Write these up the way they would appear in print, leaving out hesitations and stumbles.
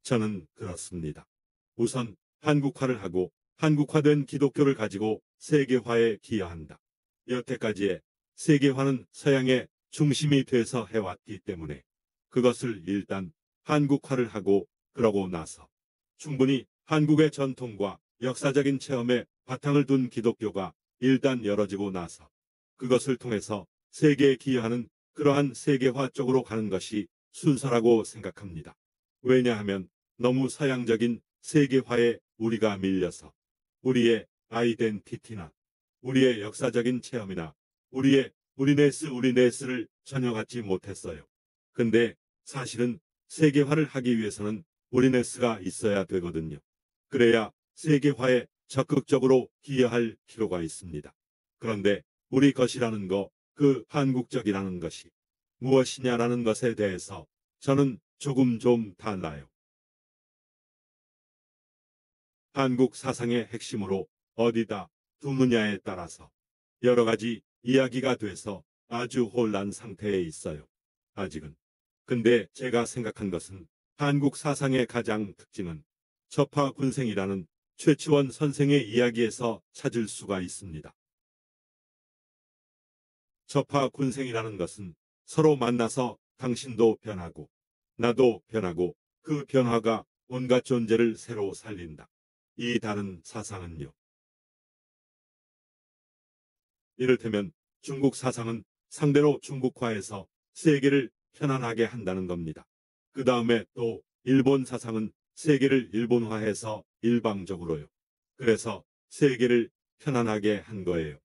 저는 그렇습니다. 우선 한국화를 하고 한국화된 기독교를 가지고 세계화에 기여한다. 여태까지의 세계화는 서양의 중심이 돼서 해왔기 때문에 그것을 일단 한국화를 하고 그러고 나서 충분히 한국의 전통과 역사적인 체험에 바탕을 둔 기독교가 일단 열어지고 나서 그것을 통해서 세계에 기여하는 그러한 세계화 쪽으로 가는 것이 순서라고 생각합니다. 왜냐하면 너무 서양적인 세계화에 우리가 밀려서 우리의 아이덴티티나 우리의 역사적인 체험이나 우리의 우리네스를 전혀 갖지 못했어요. 근데 사실은 세계화를 하기 위해서는 우리네스가 있어야 되거든요. 그래야 세계화에 적극적으로 기여할 필요가 있습니다. 그런데 우리 것이라는 거, 그 한국적이라는 것이 무엇이냐라는 것에 대해서 저는 조금 좀 달라요. 한국 사상의 핵심으로 어디다 두느냐에 따라서 여러 가지 이야기가 돼서 아주 혼란 상태에 있어요. 아직은. 근데 제가 생각한 것은 한국 사상의 가장 특징은 접하군생이라는 최치원 선생의 이야기에서 찾을 수가 있습니다. 접하군생이라는 것은 서로 만나서 당신도 변하고 나도 변하고 그 변화가 온갖 존재를 새로 살린다. 이 다른 사상은요. 이를테면 중국 사상은 상대로 중국화해서 세계를 편안하게 한다는 겁니다. 그 다음에 또 일본 사상은 세계를 일본화해서 일방적으로요. 그래서 세계를 편안하게 한 거예요.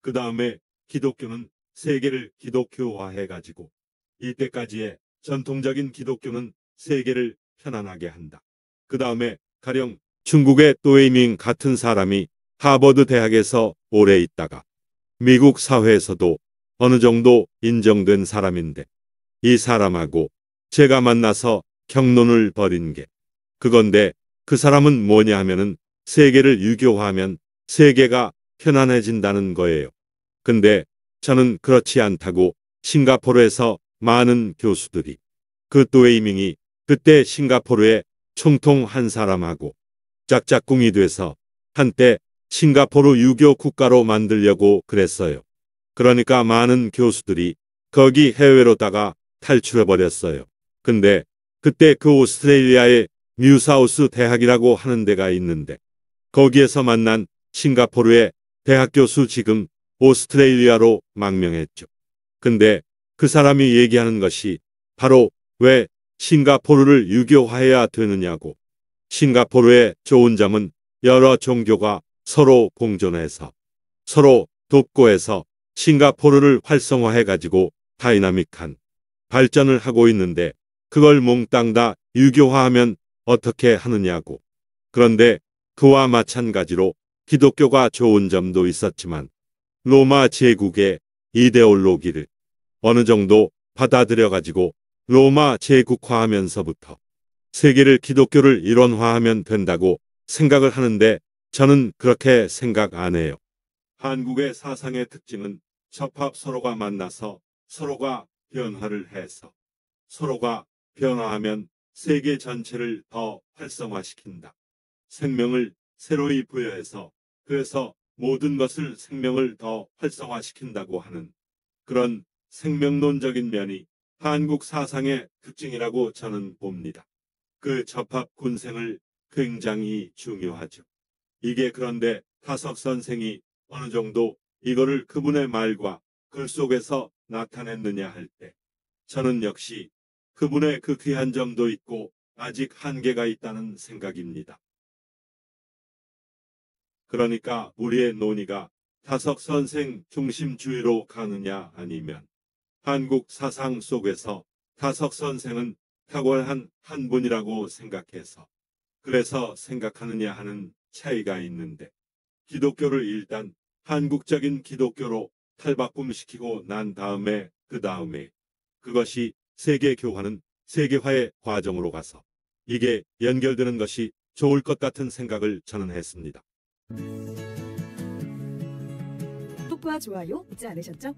그 다음에 기독교는 세계를 기독교화해가지고 이때까지의 전통적인 기독교는 세계를 편안하게 한다. 그 다음에 가령 중국의 또웨이밍 같은 사람이 하버드 대학에서 오래 있다가 미국 사회에서도 어느 정도 인정된 사람인데 이 사람하고 제가 만나서 경론을 벌인 게 그건데 그 사람은 뭐냐 하면은 세계를 유교화하면 세계가 편안해진다는 거예요. 근데 저는 그렇지 않다고 싱가포르에서 많은 교수들이 그 또웨이밍이 그때 싱가포르에 총통한 사람하고 짝짝꿍이 돼서 한때 싱가포르 유교 국가로 만들려고 그랬어요. 그러니까 많은 교수들이 거기 해외로다가 탈출해버렸어요. 근데 그때 그 오스트레일리아의 뉴사우스 대학이라고 하는 데가 있는데 거기에서 만난 싱가포르의 대학 교수 지금 오스트레일리아로 망명했죠. 근데 그 사람이 얘기하는 것이 바로 왜 싱가포르를 유교화해야 되느냐고. 싱가포르의 좋은 점은 여러 종교가 서로 공존해서 서로 돕고 해서 싱가포르를 활성화해가지고 다이나믹한 발전을 하고 있는데 그걸 몽땅 다 유교화하면 어떻게 하느냐고. 그런데 그와 마찬가지로 기독교가 좋은 점도 있었지만 로마 제국의 이데올로기를 어느 정도 받아들여가지고 로마 제국화하면서부터 세계를 기독교를 일원화하면 된다고 생각을 하는데 저는 그렇게 생각 안 해요. 한국의 사상의 특징은 접합 서로가 만나서 서로가 변화를 해서 서로가 변화하면 세계 전체를 더 활성화시킨다. 생명을 새로이 부여해서 그래서 모든 것을 생명을 더 활성화시킨다고 하는 그런 생명론적인 면이 한국 사상의 특징이라고 저는 봅니다. 그 접합 군생을 굉장히 중요하죠. 이게 그런데 타석 선생이 어느 정도 이거를 그분의 말과 글 속에서 나타냈느냐 할 때 저는 역시 그분의 그 귀한 점도 있고 아직 한계가 있다는 생각입니다. 그러니까 우리의 논의가 타석 선생 중심주의로 가느냐 아니면 한국 사상 속에서 타석 선생은 탁월한 한 분이라고 생각해서 그래서 생각하느냐 하는 차이가 있는데 기독교를 일단 한국적인 기독교로 탈바꿈시키고 난 다음에 그 다음에 그것이 세계교화는 세계화의 과정으로 가서 이게 연결되는 것이 좋을 것 같은 생각을 저는 했습니다. 구독과 좋아요 잊지 않으셨죠?